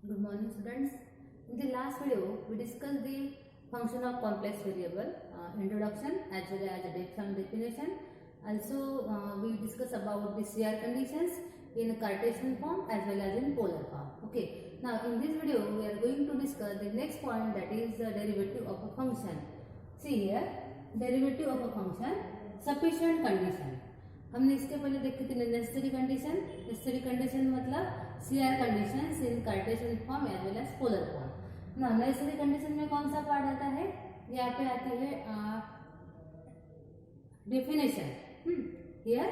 Good morning, students. In the last video, we discussed the function of complex variable, introduction as well as some definition. Also, we discussed about the CR conditions in Cartesian form as well as in polar form. Okay. Now, in this video, we are going to discuss the next point, that is the derivative of a function. See here, derivative of a function, sufficient condition. हमने इसके पहले देखी थी necessary condition. Necessary condition मतलब CR conditions in Cartesian form as well as polar form. ना necessary condition में कौन सा पार्ट आता है? यहाँ पे आती है डेफिनेशन. हियर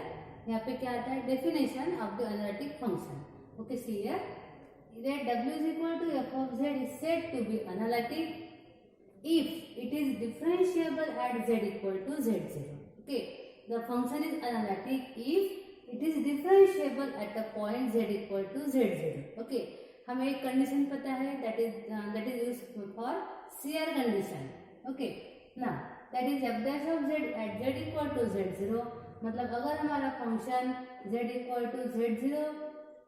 यहाँ पे क्या आता है? Definition of the analytic function. Okay, see here that w is equal to f of z is said to be analytic if it is differentiable at z equal to z0. Okay, the function is analytic if it is differentiable at the point z equal to z0. Okay, हमें एक condition पता है that is used for CR condition. Okay, now that is f dash of z at z equal to z0. मतलब अगर हमारा function z equal to z0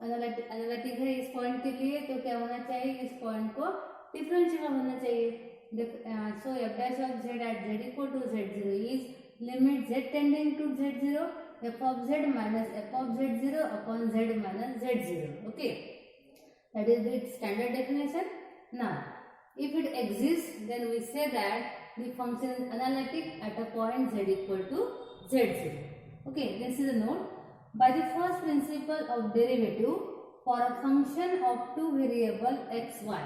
analytic है इस point के लिए, तो क्या होना चाहिए? इस पॉइंट को डिफरेंशिएबल होना चाहिए. So f dash of z at z equal to z0 is limit z tending to z0 f of z minus f of z0 upon z minus z0. Okay, that is the standard definition. Now, if it exists, then we say that the function is analytic at a point z equal to z0. Okay, this is a note. By the first principle of derivative for a function of two variable x, y.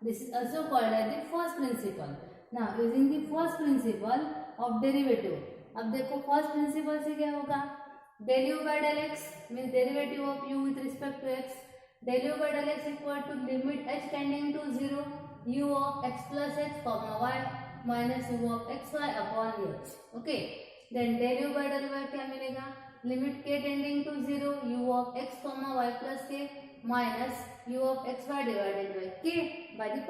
This is also called as the first principle. Now, using the first principle of derivative. अब देखो first principle से क्या होगा? Del u by del x means derivative of u with respect to x. Del u by del x equal to limit h tending to 0 u of x plus x comma y minus u of xy upon h. Okay. Then del u by del y क्या मिलेगा? Limit k tending to 0 u of x comma y plus k minus u of xy divided by k by the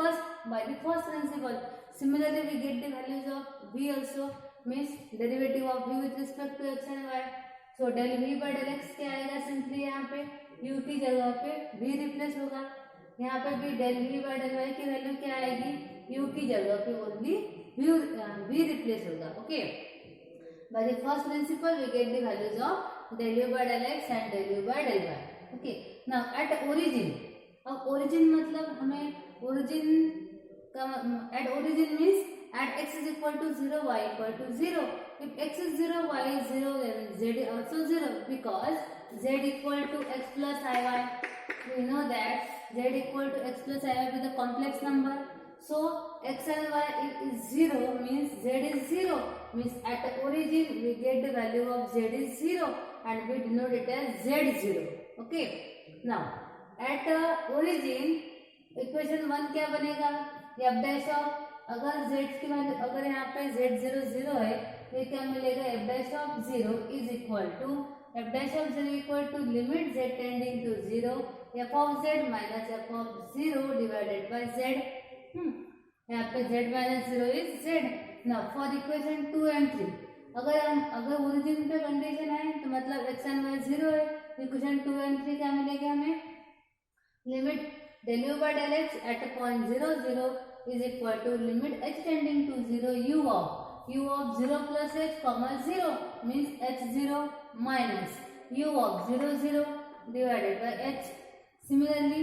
first principle. Similarly, we get the values of v also, means derivative of v with respect to x and y. So del v by del x क्या आएगा? Simply यहाँ पे u की जगह पे v replace होगा. यहाँ पे भी del v by del y की वैल्यू क्या आएगी? u की जगह पे ओनली v रिप्लेस होगा. Okay, by the first principle we get the values of del u by del x and del u by del y. Okay, now at origin. अब origin मतलब हमें origin का at origin means at x is equal to 0 y equal to 0. If x is 0 y is 0 then z is also 0 because z equal to x plus iy. We know that z equal to x plus iy with a complex number. So x and y is 0 means z is 0, means at the origin we get the value of z is 0 and we denote it as z0. Okay, now at origin equation 1 क्या बनेगा? f dash of अगर z की value अगर यहाँ पे z0 0 है तो क्या मिलेगा? f dash of 0 is equal to f dash of 0 equal to limit z tending to 0 f of z minus f of 0 divided by z. यहाँ पे z minus 0 is z. Now for equation 2 and 3 अगर origin पे condition है तो मतलब x and y 0 है. Equation 2 and 3 क्या मिलेगा हमें? Limit del u by del x at a point 0 0 is equal to limit h tending to 0 u of 0 plus h comma 0 means h0 minus u of 0 0 divided by h. Similarly,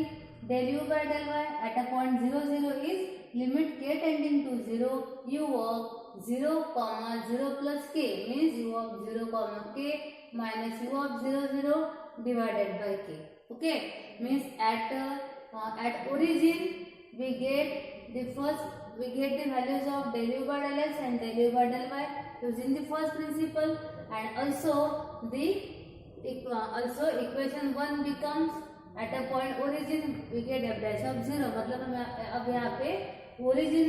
del u by del y at a point 0 0 is limit k tending to 0 u of 0 comma 0 plus k means u of 0 comma k minus u of 0 0 divided by k. Okay, means at origin we get the values of del u by del x and del u by del y using the first principle, and also equation 1 becomes at a point origin we get f dash of 0. मतलब हमें अब यहाँ पे origin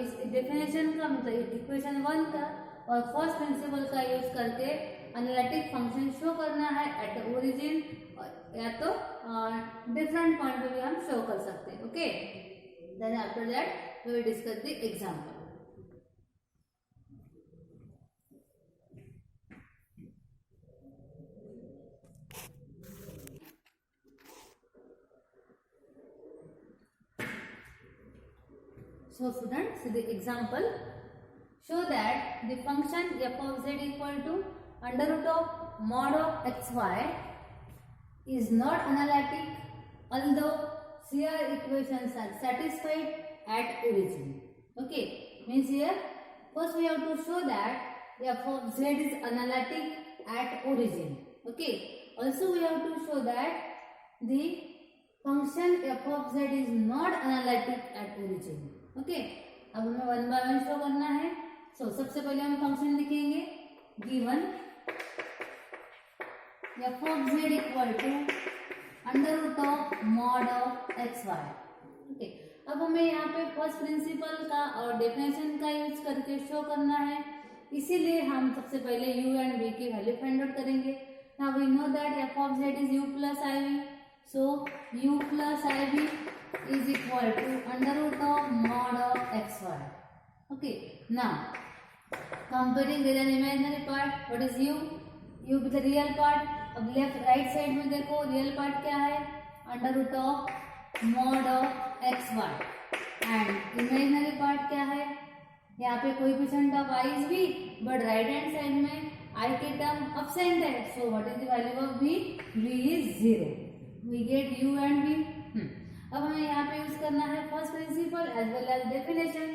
इस definition का मतलब equation 1 का और फर्स्ट प्रिंसिपल का यूज करके एनालिटिक फंक्शन शो करना है एट ओरिजिन, या तो डिफरेंट पॉइंट पे भी हम शो कर सकते हैं. Okay, then after that we will discuss the example. So students, the example show that the function f of z equal to under root of mod of xy is not analytic although CR equations are satisfied at origin. Okay, means here first we have to show that f of z is analytic at origin. Okay, also we have to show that the function f of z is not analytic at origin. Okay, अब हमें one by one show करना है. सो सबसे पहले हम function लिखेंगे given f of z equal to under root of mod of x y. Okay, अब हमें यहाँ पे फर्स्ट प्रिंसिपल का और डेफिनेशन का यूज करके शो करना है, इसीलिए हम सबसे पहले u एंड v की वैल्यू फाइंड आउट करेंगे. Now we know that f of z is u plus iv, सो u plus iv is equal to under root of mod of xy. Okay, now comparing with an imaginary part, what is u with the real part. अब left right side में देखो real part क्या है, under root of mod of x y and imaginary part क्या है, यहाँ पे coefficient of i is v but right hand side में i के टर्म अब्सेंट है. So what is the value of v? v is 0. We get u and v. अब हमें यहाँ पे यूज करना है first principle as well as definition.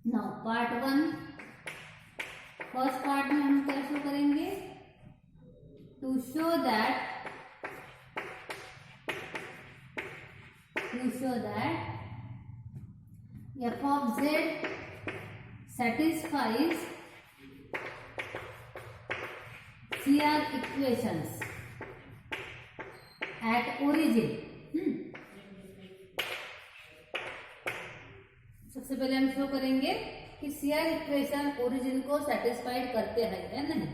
Now part 1, first part में हम क्या शो करेंगे, to show that f of z satisfies CR equations at origin. सबसे पहले हम शो करेंगे कि CR इक्वेशन ओरिजिन को सेटिस्फाइड करते हैं या नहीं.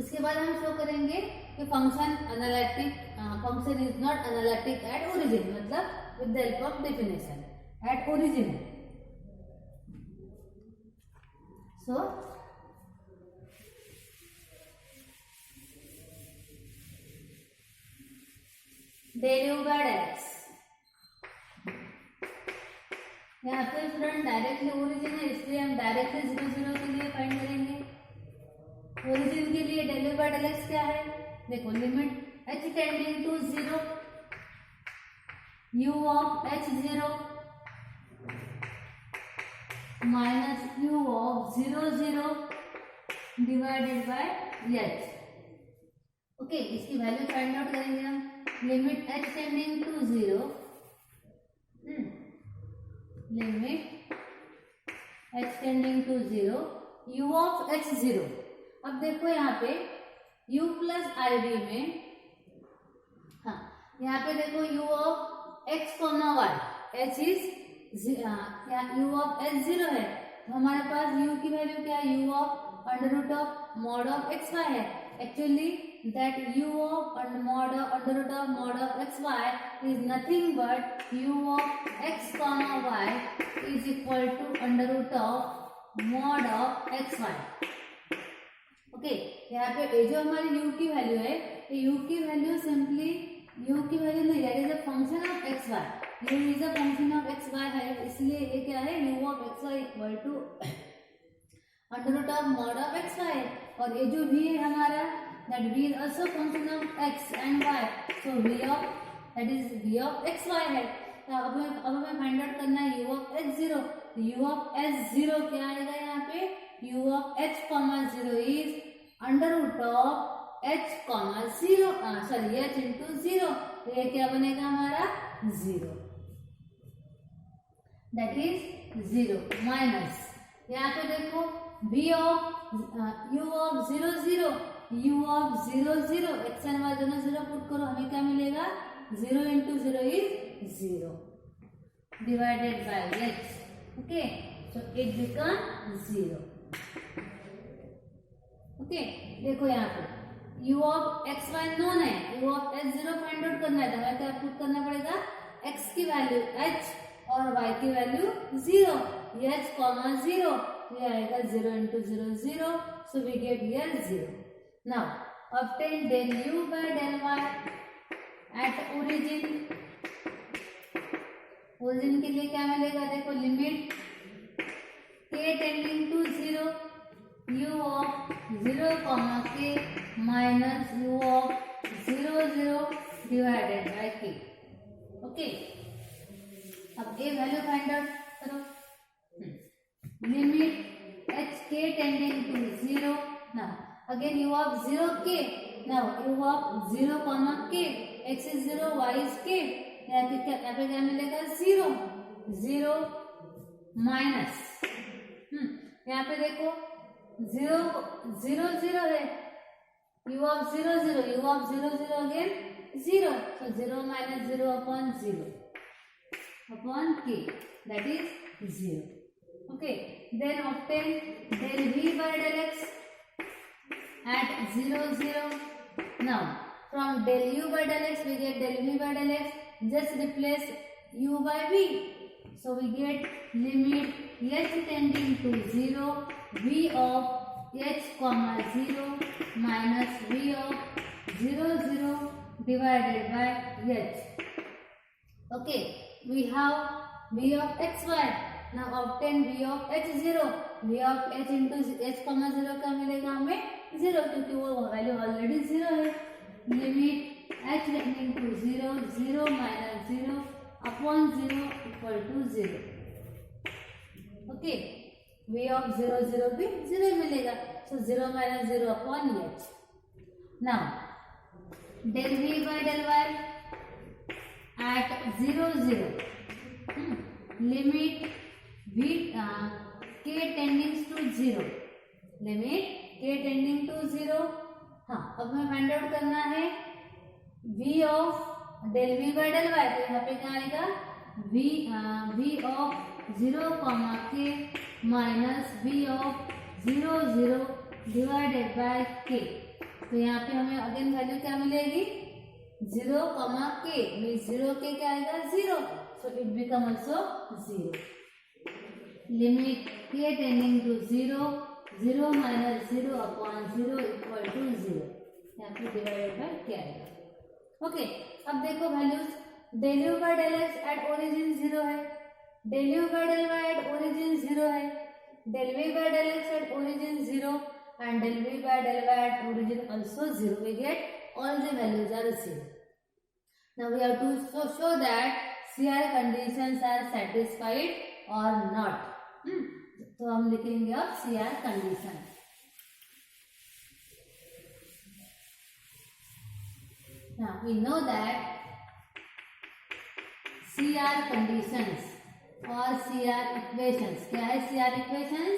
उसके बाद हम शो करेंगे कि function is not analytic at origin, मतलब with the help of definition at origin. So del u by x, यहाँ पे स्टूडेंट डायरेक्टली ओरिजिन है इसलिए हम डायरेक्टली 0 0 के लिए फाइंड करेंगे. ओरिजिन के लिए del u by del x क्या है, देखो limit h tending to 0 u of h0 minus u of 0 0 divided by h. Okay, इसकी वैल्यू फाइंड आउट करेंगे हम. Limit h tending to 0, limit h tending to 0 u of h0. अब देखो यहाँ पे u प्लस आई वी में, हाँ यहाँ पे देखो u of x comma y, h is u of h0 है, तो हमारे पास u की वैल्यू क्या है, u of under root of mod of x y है. Actually that u of under root of mod of x y is nothing but u of x comma y is equal to under root of mod of x y. Okay, यहाँ पे जो हमारी u की value है, u की value simply u की value नहीं, that is a function of x y. u is a function of x y है, इसलिए ये क्या है, u of x y equal to under root of mod of x y. और ये जो v है हमारा, that v is also function of x and y, so v of that is v of x y है. तो अब हमें find out करना है u of h0. u of h0 क्या आएगा यहाँ पे, u of h comma 0 is under root of h comma 0, sorry h into 0. तो ये क्या बनेगा हमारा 0, दैट इज 0 माइनस यहाँ पे देखो v of u of 0 0, u of 0 0, x and y दोनों 0 पुट करो, हमें क्या मिलेगा, 0 into 0 is 0 divided by h. Okay, so it become 0. Okay, देखो यहाँ पे u of x y known है, u of h0 find out करना है, तो हमें क्या पुट करना पड़ेगा, x की वैल्यू h और y की वैल्यू 0, h कॉमा 0, ये आएगा 0 into 0 0, so we get here 0. Now obtain del u by del y at origin. Origin के लिए क्या मिलेगा, देखो limit k tending to 0 u of 0 comma k minus u of 0 0 divided by k। Okay, अब a value find out करो। Limit h k tending to 0, now again u of 0 k, now u of 0 comma k, x is 0 y is k, यहाँ पे क्या मिलेगा 0 0 minus, यहाँ पे देखो 0 0 0 है, u of 0 0, u of 0 0 again 0, so 0 minus 0 upon 0 upon k, that is 0. Okay, then obtain del v by del x at 0 0. Now from del u by del x we get del v by del x, just replace u by v, so we get limit h tending to 0 v of h comma 0 minus v of 0 0 divided by h. Okay, we have v of xy, now obtain v of h0, v of h into h comma 0 का मिलेगा हमें 0, क्योंकि वो value already 0 है। Limit h tending to 0 0 minus 0 upon 0 equal to 0। Okay, v of 0 0 भी 0 मिलेगा, so 0 minus 0 upon h। Now del v by del y at 0 0, limit v k tending to 0, limit k tending to 0। हाँ, अब हमें find out करना है v of del v by del y, तो यहाँ पे क्या आएगा v of 0 comma k minus v of 0 0 divided by k। तो यहाँ पे हमें अगेन वैल्यू क्या मिलेगी 0 कॉमा k, मीन्स 0 k क्या आएगा 0, so it become also 0। Limit k tending to 0 0 minus 0 upon 0 equal to 0, यहाँ पे डिवाइडेड बाय k आएगा। ओके, अब देखो values, del u by del x at origin 0 है, del u by del y at origin 0 है, del v by del x at origin 0 and del v by del y at origin also 0. We get all the values are the same. Now we have to show that CR conditions are satisfied or not. तो हम लिखेंगे अब CR condition. Now we know that CR conditions or CR equations, क्या है CR equations?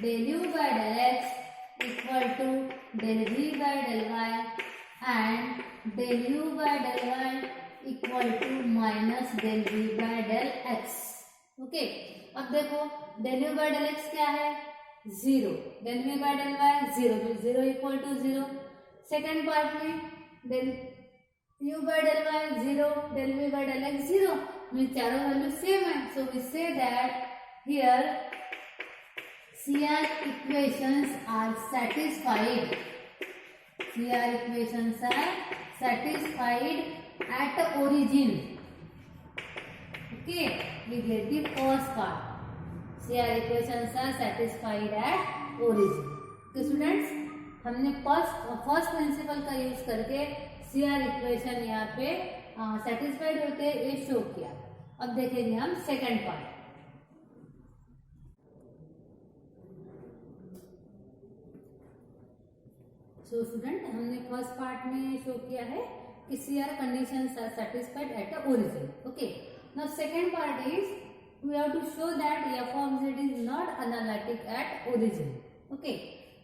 del u by del x equal to del v by del y and del u by del y equal to minus del v by del x. Okay, अब देखो del u by del x क्या है 0, del v by del y 0, तो 0 equal to 0। Second part में del u by del y 0, del v by del x 0, mean चारों value same है, so we say that here CR equations are satisfied. CR equations are satisfied at origin. Okay, we get the first part. CR equations are satisfied at origin. Okay students, हमने first principal का use करके CR equation यहाँ पे satisfied होते ये show किया। अब देखेंगे हम सेकंड पार्ट। सो स्टूडेंट, हमने फर्स्ट पार्ट में शो किया है कि CR conditions are satisfied at the origin. Okay. Now second part is we have to show that f of z is not analytic at origin. Okay.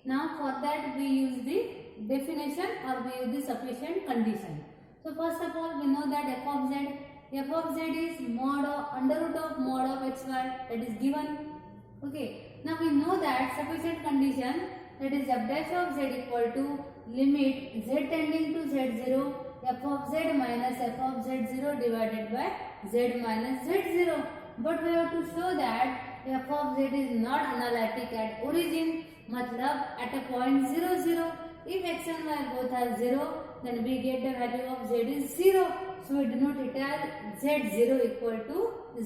Now for that we use the definition or we use the sufficient condition. So first of all we know that f of z is mod of under root of mod of xy, that is given. Okay. Now we know that sufficient condition, that is f dash of z equal to limit z tending to z0 f of z minus f of z0 divided by z minus z0. But we have to show that f of z is not analytic at origin, मतलब at a point 0 0 if x and y both are 0, then we get the value of z is 0. So we denote it as z0 equal to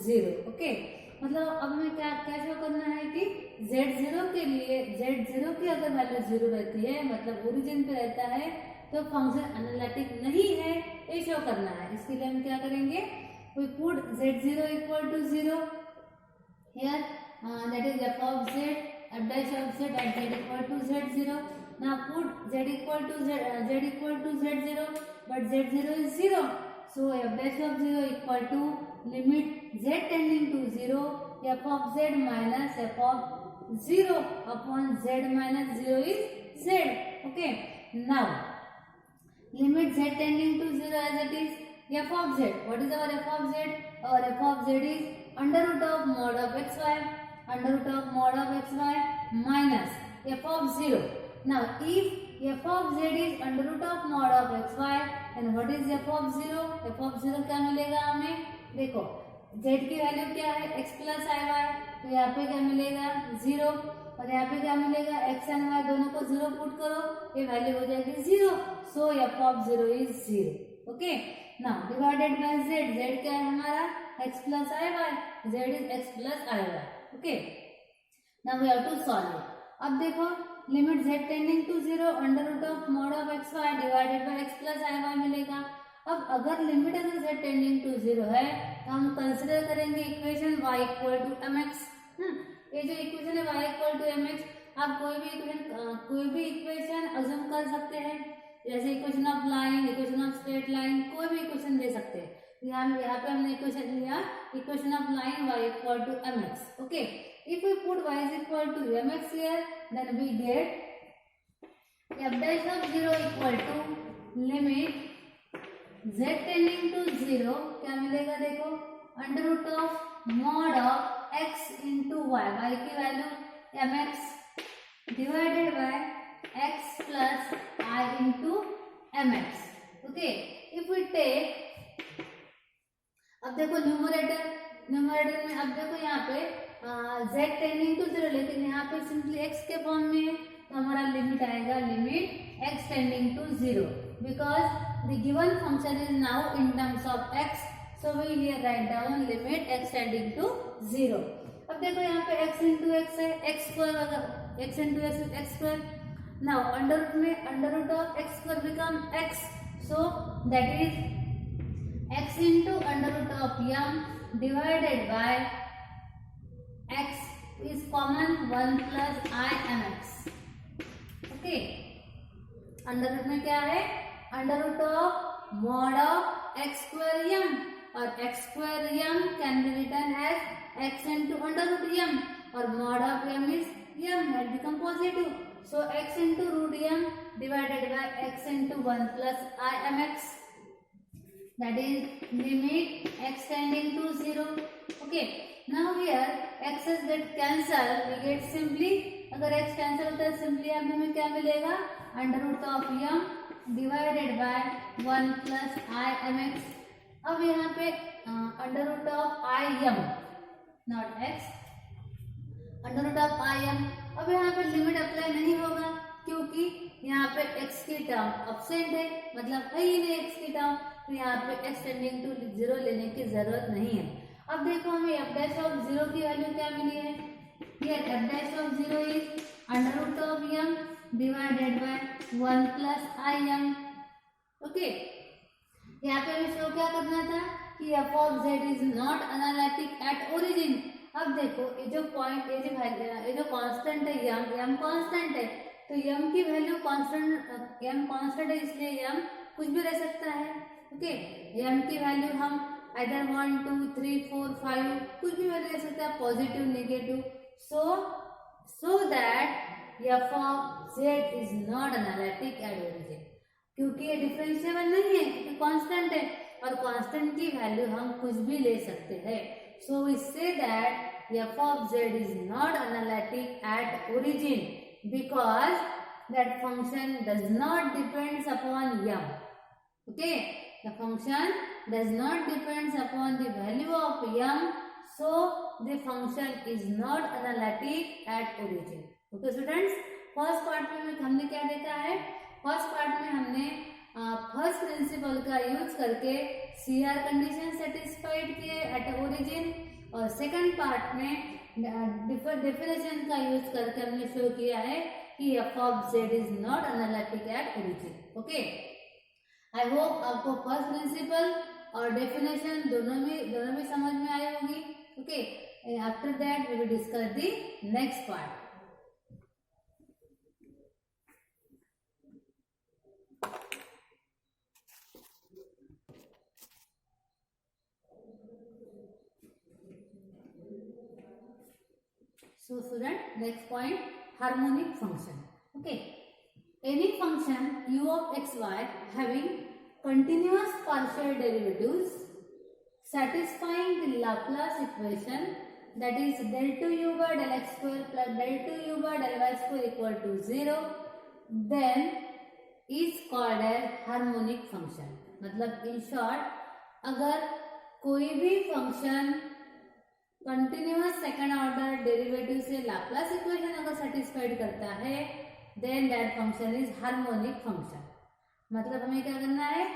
0. Okay. मतलब अब हमें क्या क्या show करना है कि z0 के लिए z0 की अगर वैल्यू 0 रहती है, मतलब ओरिजिन पे रहता है, तो फंक्शन एनालिटिक नहीं है, ये शो करना है. इसके लिए हम क्या करेंगे, we put z0 equal to 0 here, that is f of z, f dash of z at z equal to z0. Now put z equal to z0, but z0 is 0. So f dash of 0 equal to limit z tending to 0, f of z minus f of 0 upon z minus 0 is z. Okay. Now limit z tending to 0 as it is f of z. What is our f of z? Our f of z is under root of mod of xy, under root of mod of xy minus f of 0. Now if f of z is under root of mod of xy, then what is f of 0? f of 0 क्या मिलेगा हमें, देखो z की value क्या है x plus i Y, तो यहाँ पे क्या मिलेगा 0, और यहाँ पे क्या मिलेगा x एंड y दोनों को 0 पुट करो, ये वैल्यू हो जाएगी 0. सो f of 0 is 0. Okay. Now divided by z, z क्या है हमारा x plus i y, z is x plus i y. Okay. Now we have to solve it. अब देखो limit z tending to 0 under root of mod of xy divided by x plus i y मिलेगा. अब अगर limit अगर z tending to 0 है, तो हम consider करेंगे equation y equal to mx. ये जो इक्वेशन है y इक्वल टू mx, आप कोई भी इक्वेशन अज्यूम कर सकते हैं, जैसे equation of line, equation of straight line, कोई भी इक्वेशन दे सकते हैं. यहाँ पे हमने इक्वेशन लिया equation of line y equal to mx. Okay. If we put y is equal to mx here, then we get f dash of 0 equal to limit z tending to 0 क्या मिलेगा, देखो under root of mod of x into y, y की value mx divided by x plus i into mx. Okay. If we take, अब देखो numerator में, अब देखो यहाँ पे z टेंडिंग टू 0, लेकिन यहाँ पे सिंपली x के फॉर्म में है, तो हमारा लिमिट आएगा limit x tending to 0, because the given function is now in terms of x, so we here write down limit x tending to 0. अब देखो यहाँ पे x into x है, x square अगर x into x is x square. Now under root of x square become x, so that is x into under root of m divided by x is common 1 plus I mx. Okay. Under root में क्या है, under root of mod of x square m, और x square m can be written as x into under root m, और mod of m is m at become positive. So x into root m divided by x into 1 plus i m x, that is limit x tending to 0. Okay. Now here x's get cancel, we get simply, अगर x cancel होता है simply हमें क्या मिलेगा, under root of m divided by 1 plus i m x. अब यहाँ पे under root of i m not x, under root of i m. अब यहाँ पे लिमिट अप्लाई नहीं होगा, क्योंकि यहाँ पे x की टर्म अब्सेंट है, मतलब है ही नहीं x की टर्म, तो यहाँ पे x टेंडिंग टू 0 लेने की जरूरत नहीं है. अब देखो हमें f डैश ऑफ 0 की वैल्यू क्या मिली है, here f dash of 0 is under root of m divided by 1 plus I m. Okay. यहाँ पे हमें शो क्या करना था कि f of z is not analytic at origin. अब देखो ये जो पॉइंट, ये जो कांस्टेंट है m कांस्टेंट है, तो m की वैल्यू कांस्टेंट, m कांस्टेंट है इसलिए m कुछ भी रह सकता है. ओके. m की वैल्यू हम इधर 1 2 3 4 5 कुछ भी वैल्यू रह सकता है, positive negative. So that f of z is not analytic at origin, क्योंकि ये डिफरेंशिएबल नहीं है, क्योंकि कांस्टेंट है, और कांस्टेंट की वैल्यू हम कुछ भी ले सकते हैं. So we say that f of z is not analytic at origin because that function does not depends upon m. Okay, the function does not depends upon the value of m, so the function is not analytic at origin. Okay students, first part में हमने क्या देखा है principal का use करके CR condition satisfied किए at origin, और second part में डेफिनेशन का यूज करके हमने शो किया है कि f of z is not analytic at origin. Okay, I hope आपको फर्स्ट प्रिंसिपल और डेफिनेशन दोनों में समझ में आई होगी। Okay, after that we will discuss the next part. So student, next point, harmonic function. Okay, any function u of xy having continuous partial derivatives satisfying the Laplace equation, that is del 2u by del x square plus del 2u by del y square equal to 0, then is called as harmonic function। मतलब in short, अगर कोई भी function continuous second order derivative से Laplace equation अगर satisfied करता है, then that function is harmonic function. मतलब हमें क्या करना है,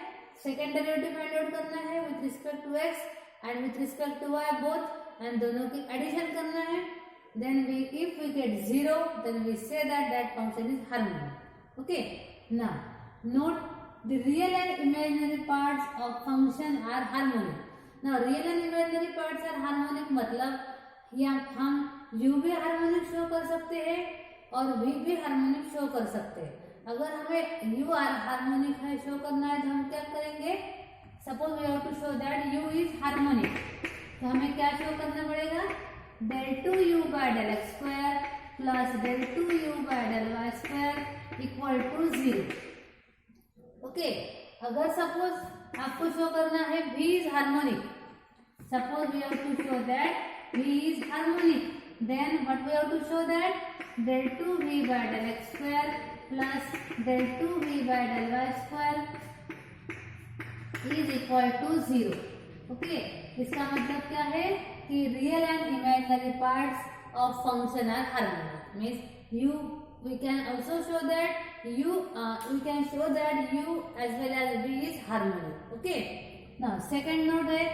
सेकंड डेरिवेटिव फाइंड आउट करना है with respect to x and with respect to y both, and दोनों की एडिशन करना है। Then if we get 0, then we say that function is harmonic. Okay, now note the real and imaginary parts of function are harmonic. ना real and imaginary parts are harmonic, मतलब यहाँ हम u भी harmonic show कर सकते हैं और v भी हार्मोनिक शो कर सकते हैं। अगर हमें u हार्मोनिक है शो करना है तो हम क्या करेंगे, suppose we have to show that u is harmonic, तो हमें क्या शो करना पड़ेगा, del 2u by del x square plus del 2u by del y square equal to 0। Okay, अगर सपोज आपको शो करना है v is harmonic, suppose we have to show that v is harmonic, then what we have to show that del 2v by del x square plus del 2v by del y square is equal to 0। Okay, इसका मतलब क्या है कि real and imaginary parts of function are harmonic, means u we can also show that we can show that u as well as v is harmonic। okay, now second note है,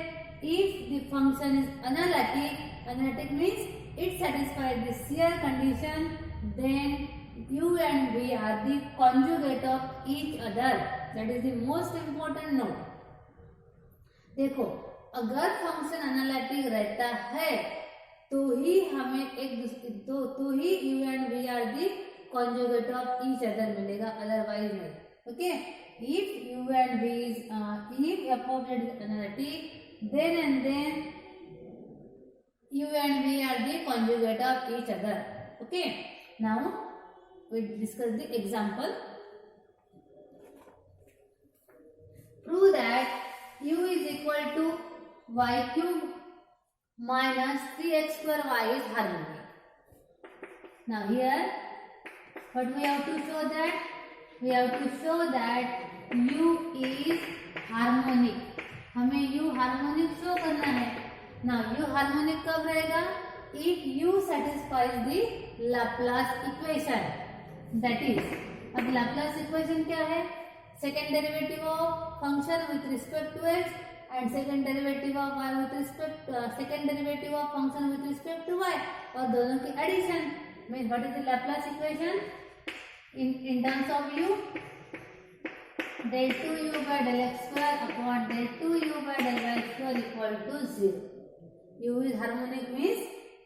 if the function is analytic means it satisfies the CR condition, then u and v are the conjugate of each other। that is the most important note। देखो, अगर function analytic रहता है तो ही हमें एक दूसरे तो ही u and v are the conjugate of each other मिलेगा, otherwise नहीं। Okay, if u and v is if f of z is analytic, then and then u and v are the conjugate of each other। okay, now we discuss the example। prove that u is equal to y cube minus 3x square y is harmonic। now here what we have to show that, we have to show that u is harmonic। हमें u harmonic show करना है। now u harmonic कब रहेगा, if u satisfies the Laplace equation, that is, अब Laplace equation क्या है, second derivative of function with respect to x and second derivative of y with respect second derivative of function with respect to y, और दोनों की addition means what is the Laplace equation in terms of u, del 2u by del x square upon del 2u by del y square equal to 0। u is harmonic means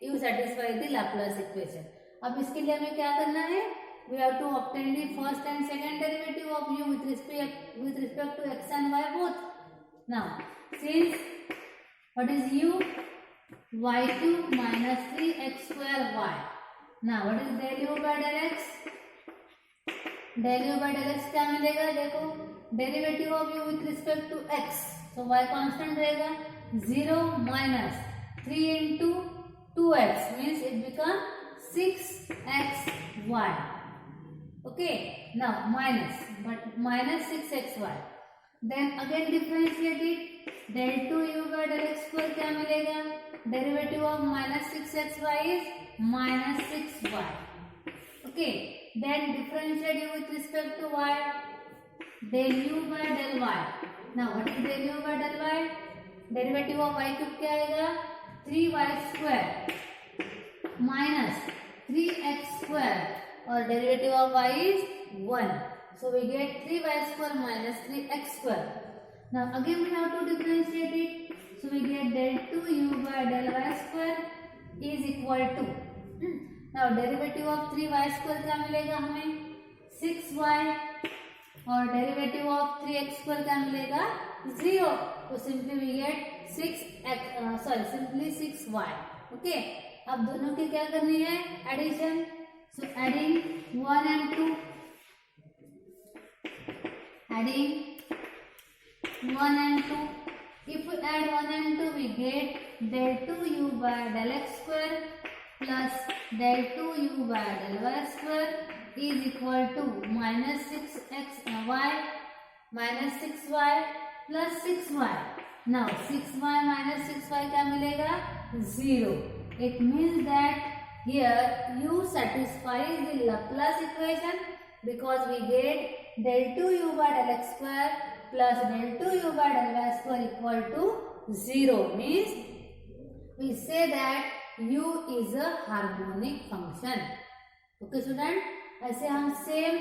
u satisfies the Laplace equation। अब इसके लिए हमें क्या करना है, we have to obtain the first and second derivative of u with respect to x and y both। now since what is u, y cube minus 3x square y, now what is del u by del x, del u by del x क्या मिलेगा, देखो derivative of u with respect to x, तो y constant रहेगा, 0 minus 3 into 2x means it become 6xy। okay, now minus, but minus 6xy, then again differentiate it, del 2u by del x square क्या मिलेगा, derivative of minus 6xy is minus 6y। okay, then differentiate u with respect to y, del u by del y. Now what is del u by del y? Derivative of y cube क्या आएगा? 3y square minus 3x square और derivative of y is 1. So we get 3y square minus 3x square. Now again we have to differentiate it. So we get del 2u by del y square is equal to. Now derivative of 3y square क्या मिलेगा हमें? 6y और derivative of 3x square क्या मिलेगा? 0. तो simply we get 6y. Okay. अब दोनों की क्या करनी है? Addition. So adding 1 and 2. Adding 1 and 2. If we add 1 and 2, we get del 2u by del x square plus del 2u by del y square is equal to minus 6y minus 6y plus 6y. Now 6y minus 6y क्या मिलेगा? 0. It means that here u satisfies the Laplace equation because we get del 2u by del x square plus del 2u by del y square equal to 0. Means we say that u is a harmonic function. Okay student, ऐसे हम same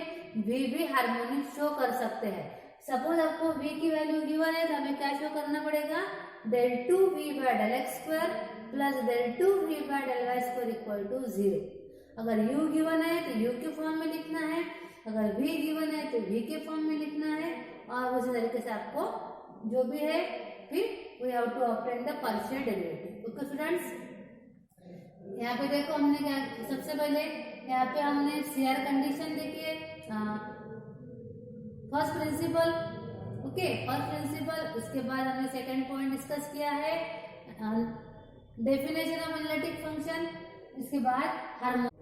v भी harmonic show कर सकते हैं. Suppose आपको v की value given है तो हमें क्या शो करना पड़ेगा? del 2v by del x square plus del 2v by del y square equal to 0. अगर u गिवन है तो u के फॉर्म में लिखना है, अगर v गिवन है तो v के फॉर्म में लिखना है और उसी तरीके से आपको जो भी है फिर we have to obtain the partial derivative. Okay students, यहाँ पे देखो हमने क्या, सबसे पहले यहाँ पे हमने शेयर कंडीशन देखिए, first principle. Okay, first principle. उसके बाद हमने सेकंड पॉइंट डिस्कस किया है डेफिनेशन ऑफ एनालिटिक फंक्शन. इसके बाद हार्मोनिक.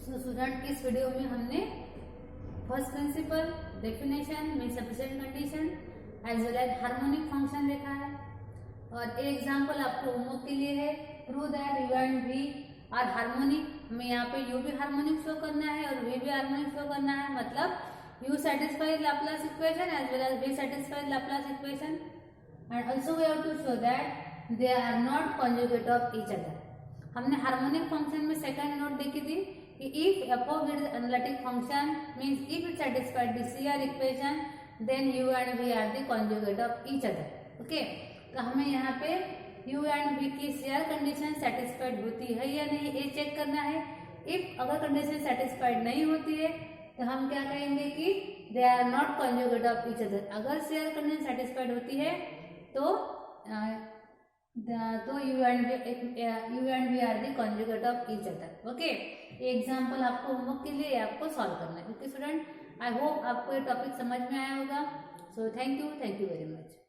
सो स्टूडेंट, इस वीडियो में हमने first principle, definition mean sufficient condition as well as harmonic function देखा है. और एक एग्जांपल आपको होमवर्क के लिए है, prove that u and v are harmonic. हमें यहाँ पे u भी हार्मोनिक शो करना है और v भी हार्मोनिक शो करना है. मतलब u satisfies Laplace equation as well as v satisfies Laplace equation. And also we have to show that they are not conjugate of each other. हमने harmonic function में second note देखी थी कि if f of it is analytic function means if it satisfies the CR equation then u and v are the conjugate of each other. Okay, तो हमें यहाँ पे u and v की CR condition satisfied होती है या नहीं ये चेक करना है. इफ अगर कंडीशन सेटिस्फाइड नहीं होती है तो हम क्या कहेंगे कि they are not conjugate of each other. अगर CR कंडीशन सेटिस्फाइड होती है तो u and v are the conjugate of each other. Okay, example आपको होमवर्क के लिए आपको सॉल्व करना है. ओके स्टूडेंट, आई होप आपको ये टॉपिक समझ में आया होगा. So thank you very much.